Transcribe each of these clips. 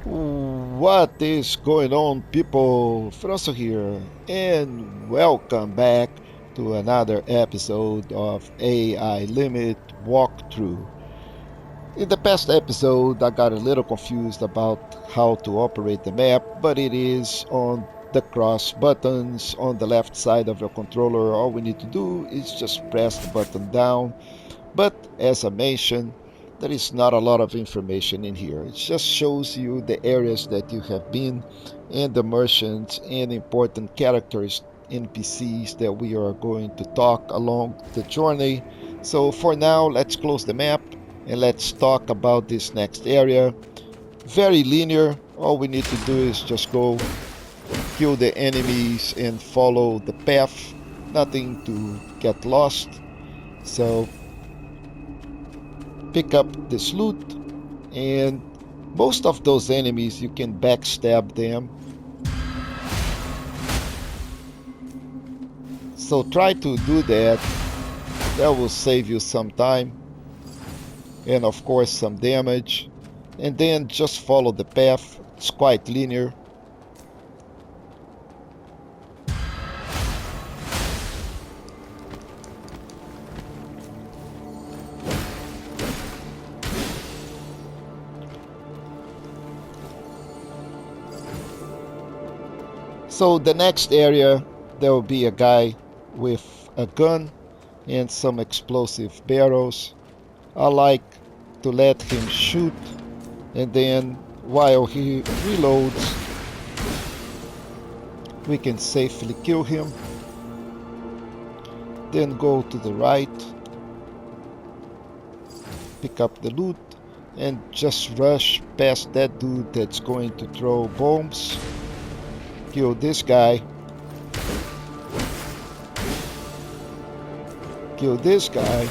What is going on, people? Feroncio here, and welcome back to another episode of AI Limit Walkthrough. In the past episode, I got a little confused about how to operate the map, but it is on the cross buttons on the left side of your controller. All we need to do is just press the button down. But as I mentioned, there is not a lot of information in here. It just shows you the areas that you have been and the merchants and important characters, NPCs that we are going to talk along the journey. So for now, let's close the map and let's talk about this next area. Very linear. All we need to do is just go kill the enemies and follow the path. Nothing to get lost. So pick up this loot, and most of those enemies you can backstab them, so try to do that. That will save you some time and of course some damage, and then just follow the path. It's quite linear. So the next area, there will be a guy with a gun and some explosive barrels. I like to let him shoot, and then while he reloads, we can safely kill him. Then go to the right, pick up the loot, and just rush past that dude that's going to throw bombs. Kill this guy. Kill this guy.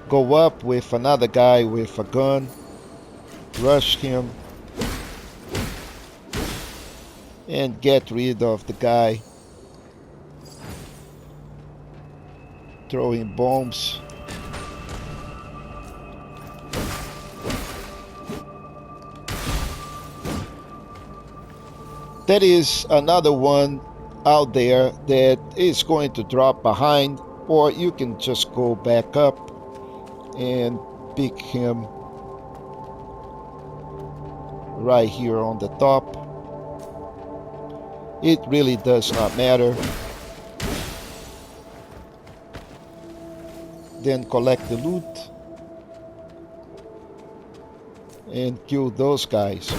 Go up with another guy with a gun. Rush him. And get rid of the guy throwing bombs. There is another one out there that is going to drop behind, or you can just go back up and pick him right here on the top. It really does not matter. Then collect the loot and kill those guys.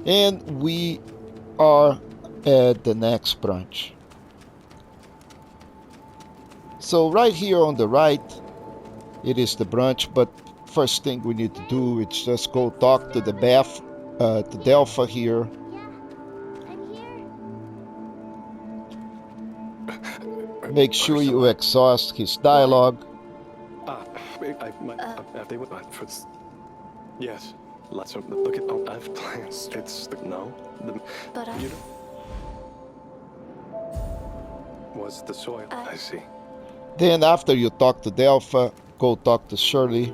And we are at the next branch. So right here on the right, it is the branch, but first thing we need to do is just go talk to the to Delpha here. Make sure you exhaust his dialogue. Yes. Let's look at. Oh, I've plans. It's no. But you was the soil. I see. Then after you talk to Delpha, go talk to Shirley.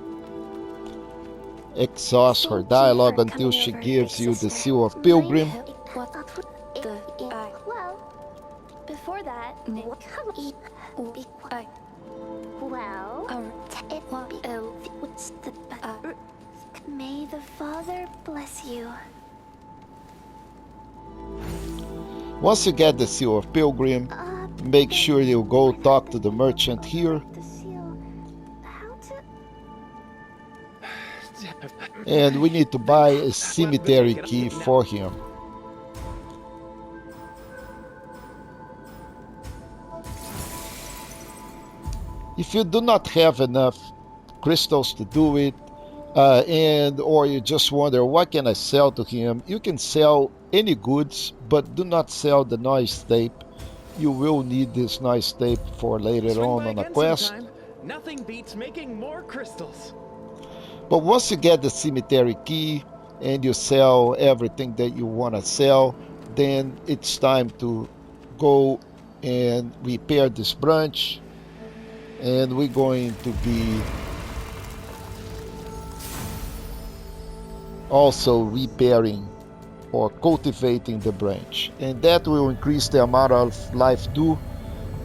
Exhaust her dialogue until she gives you the Seal of Pilgrim. Well, before that, may the Father bless you. Once you get the Seal of Pilgrim, make sure you go talk to the merchant here. And we need to buy a cemetery key for him. If you do not have enough crystals to do it, or you just wonder what can I sell to him, you can sell any goods, but do not sell the noise tape. You will need this noise tape for later on a quest. Nothing beats making more crystals. But once you get the cemetery key, and you sell everything that you want to sell, then it's time to go and repair this branch, and we're going to be also repairing or cultivating the branch, and that will increase the amount of life dew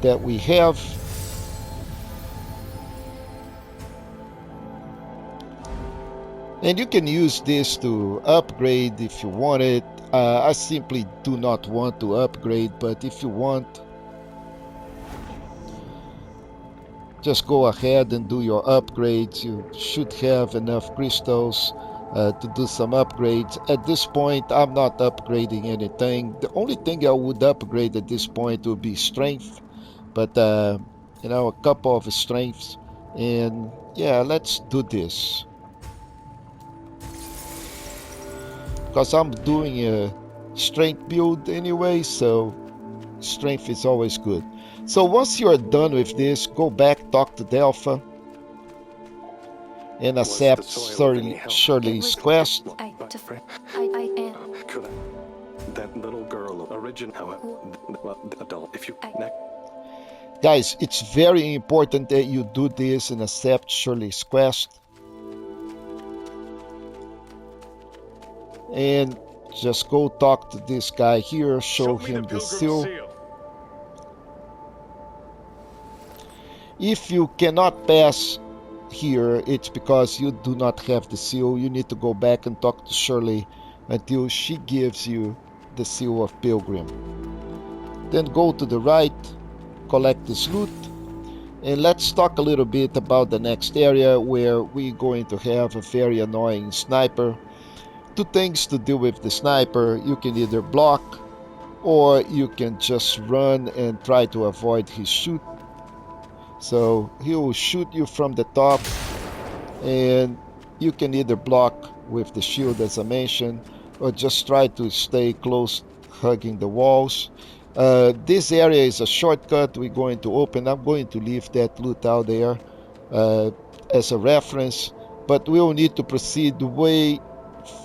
that we have. And you can use this to upgrade if you want it. I simply do not want to upgrade, but if you want, just go ahead and do your upgrades. You should have enough crystals to do some upgrades. At this point, I'm not upgrading anything. The only thing I would upgrade at this point would be strength, but a couple of strengths. And yeah, let's do this because I'm doing a strength build anyway, so strength is always good. So once you're done with this, go back, talk to Delpha, and Was the accept soil of any help? Shirley's quest. Could that little girl origin adult if you Guys, it's very important that you do this and accept Shirley's quest. And just go talk to this guy here, show him the seal. If you cannot pass here, it's because you do not have the seal. You need to go back and talk to Shirley until she gives you the seal of Pilgrim. Then go to the right, collect this loot, and let's talk a little bit about the next area where we're going to have a very annoying sniper. Two things to do with the sniper: you can either block or you can just run and try to avoid his shoot. So he will shoot you from the top, and you can either block with the shield as I mentioned, or just try to stay close, hugging the walls. This area is a shortcut we're going to open. I'm going to leave that loot out there as a reference, but we will need to proceed way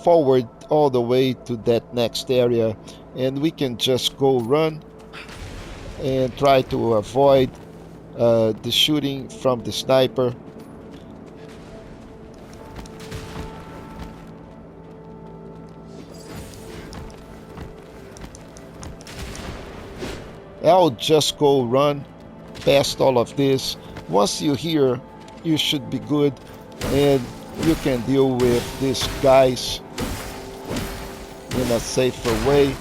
forward all the way to that next area, and we can just go run and try to avoid the shooting from the sniper. I'll just go run past all of this. Once you're here, you should be good, and you can deal with these guys in a safer way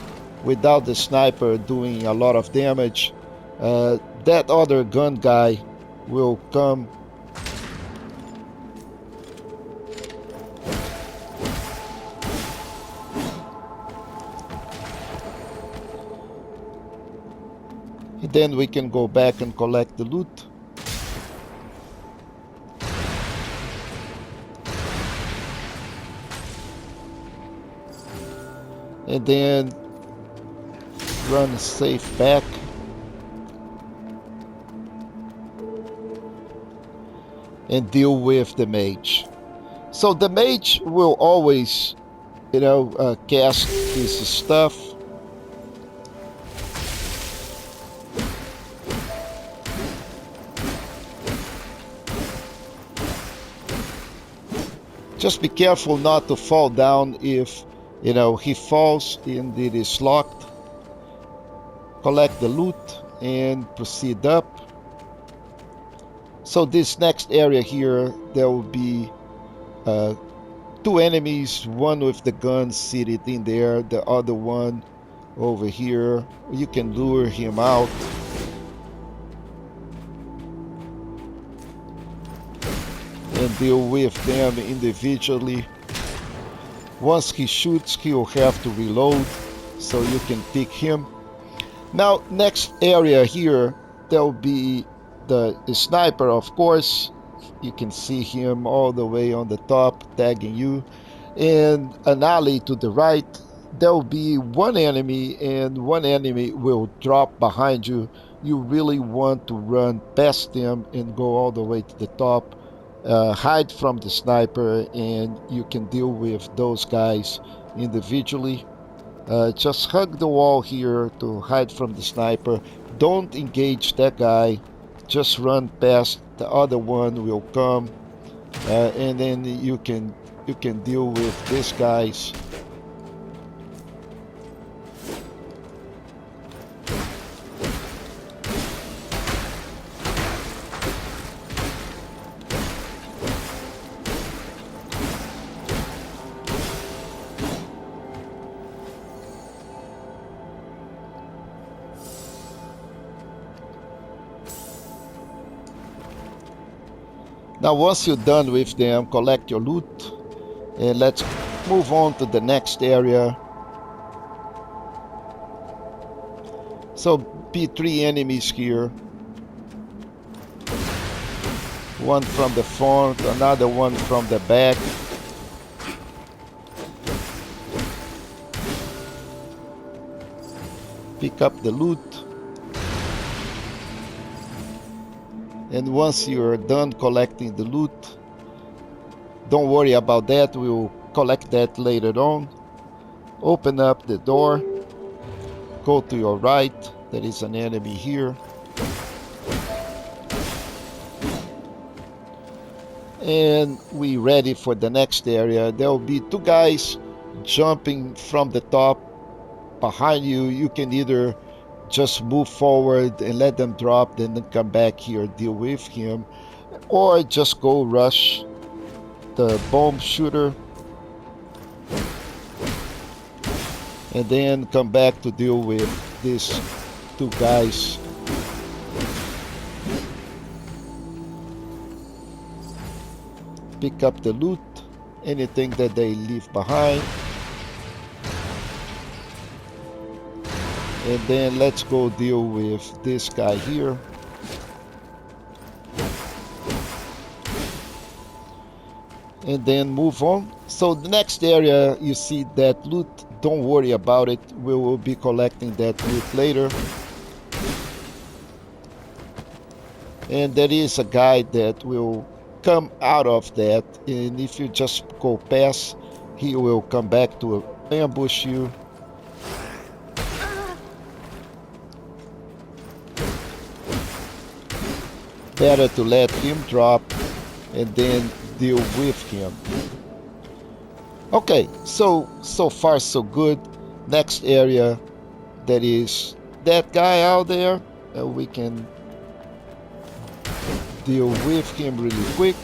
without the sniper doing a lot of damage. That other gun guy will come and then we can go back and collect the loot. And then run safe back. And deal with the mage. So the mage will always, cast his stuff. Just be careful not to fall down. If he falls and it is locked, collect the loot and proceed up. So this next area here, there will be two enemies, one with the gun seated in there, the other one over here. You can lure him out. And deal with them individually. Once he shoots, he'll have to reload, so you can pick him. Now, next area here, there will be the sniper, of course. You can see him all the way on the top, tagging you. And an alley to the right, there will be one enemy, and one enemy will drop behind you. You really want to run past them and go all the way to the top hide from the sniper, and you can deal with those guys individually. Just hug the wall here to hide from the sniper. Don't engage that guy. Just run past. The other one will come, and then you can deal with these guys. Now, once you're done with them, collect your loot, and let's move on to the next area. So, be 3 enemies here. One from the front, another one from the back. Pick up the loot. And once you're done collecting the loot, don't worry about that, we'll collect that later on. Open up the door, go to your right, there is an enemy here. And we ready for the next area. There will be 2 guys jumping from the top behind you. You can either just move forward and let them drop, then come back here, deal with him, or just go rush the bomb shooter and then come back to deal with these 2 guys. Pick up the loot, anything that they leave behind. And then let's go deal with this guy here. And then move on. So the next area, you see that loot, don't worry about it. We will be collecting that loot later. And there is a guy that will come out of that. And if you just go past, he will come back to ambush you. Better to let him drop and then deal with him. Okay, so far so good. Next area, that is that guy out there. We can deal with him really quick.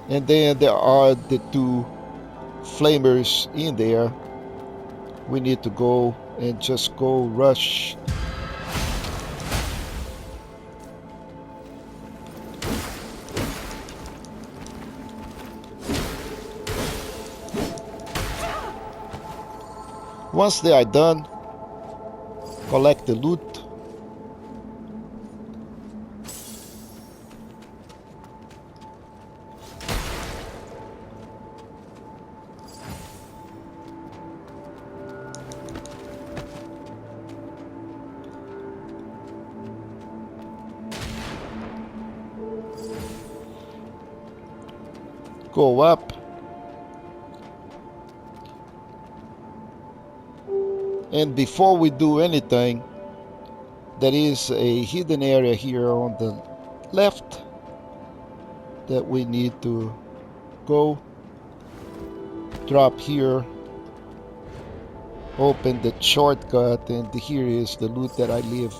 And then there are the 2 flamers in there. We need to go and just go rush. Once they are done, collect the loot. Go up. And before we do anything, there is a hidden area here on the left that we need to go. Drop here. Open the shortcut, and here is the loot that I leave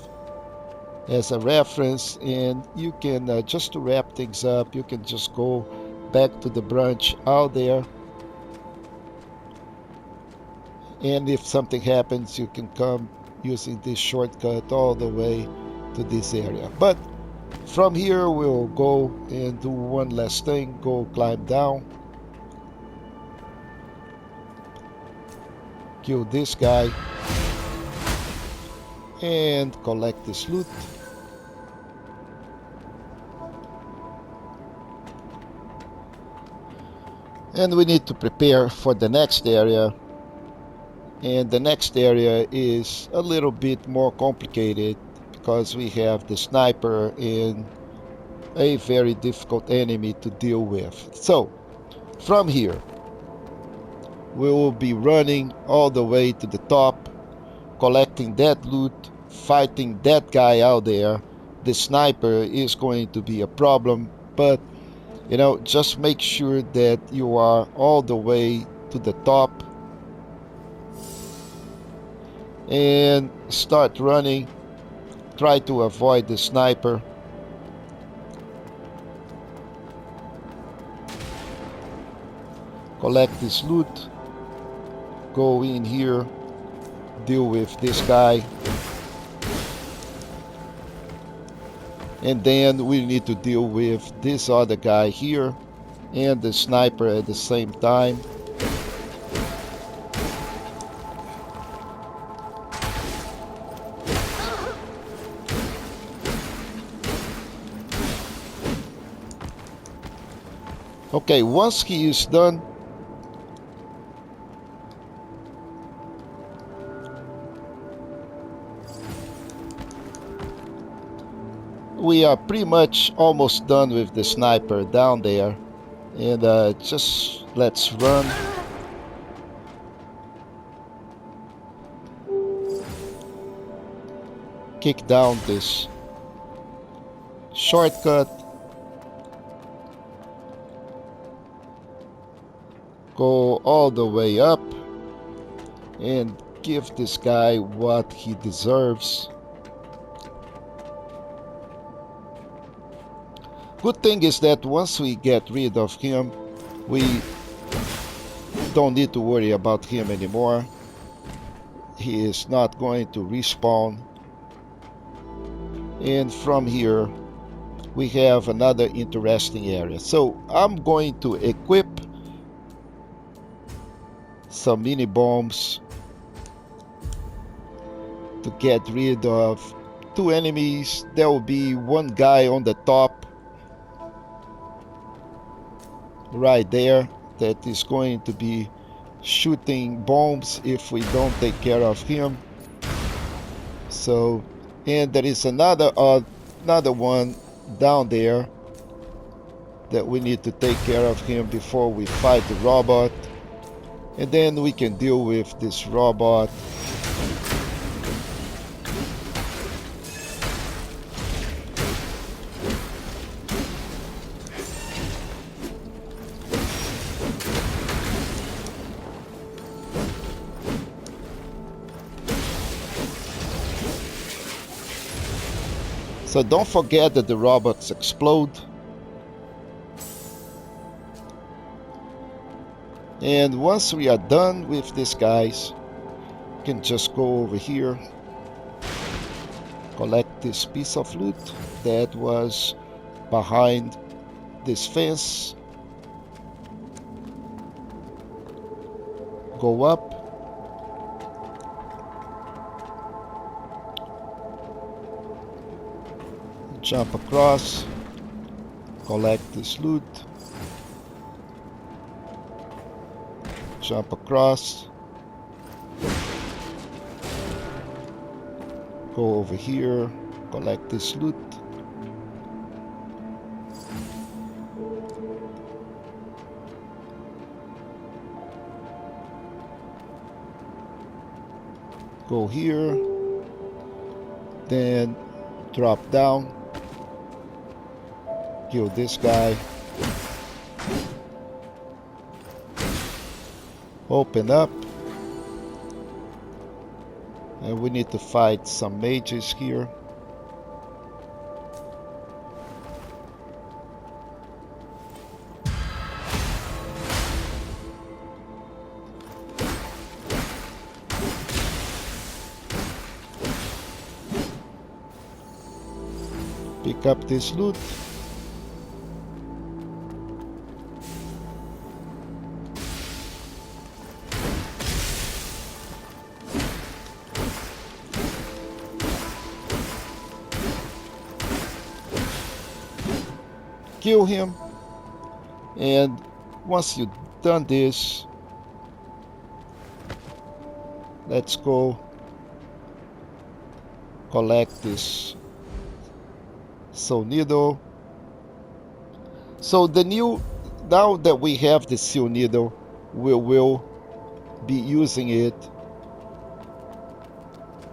as a reference. And you can, just to wrap things up, you can just go back to the branch out there. And if something happens, you can come using this shortcut all the way to this area. But from here, we'll go and do one last thing. Go climb down. Kill this guy. And collect this loot. And we need to prepare for the next area. And the next area is a little bit more complicated because we have the sniper and a very difficult enemy to deal with. So, from here, we will be running all the way to the top, collecting that loot, fighting that guy out there. The sniper is going to be a problem, but just make sure that you are all the way to the top and start running. Try to avoid the sniper. Collect this loot. Go in here. Deal with this guy. And then we need to deal with this other guy here and the sniper at the same time. Okay, once he is done, we are pretty much almost done with the sniper down there. And just let's run. Kick down this shortcut. Go all the way up and give this guy what he deserves. Good thing is that once we get rid of him, we don't need to worry about him anymore. He is not going to respawn. And from here, we have another interesting area. So I'm going to equip some mini bombs to get rid of 2 enemies. There will be one guy on the top right there that is going to be shooting bombs if we don't take care of him. So, and there is another one down there that we need to take care of him before we fight the robot. And then we can deal with this robot. So don't forget that the robots explode. And once we are done with these guys, we can just go over here, collect this piece of loot that was behind this fence, go up, jump across, collect this loot, jump across, go over here, collect this loot, go here, then drop down, kill this guy, open up, and we need to fight some mages here. Pick up this loot. Kill him, and once you've done this, let's go collect this sonido So now that we have the seal needle, we will be using it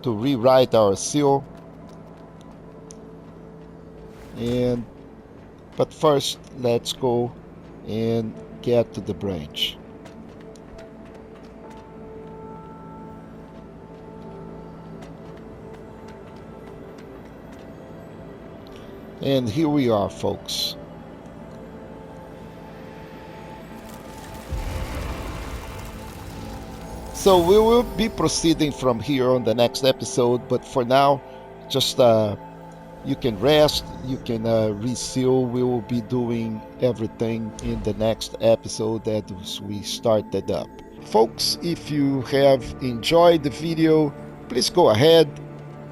to rewrite our seal. But first, let's go and get to the branch. And here we are, folks. So we will be proceeding from here on the next episode, but for now, just you can rest, you can reseal. We will be doing everything in the next episode that we started up. Folks, if you have enjoyed the video, please go ahead,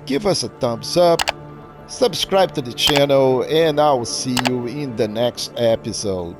give us a thumbs up, subscribe to the channel, and I will see you in the next episode.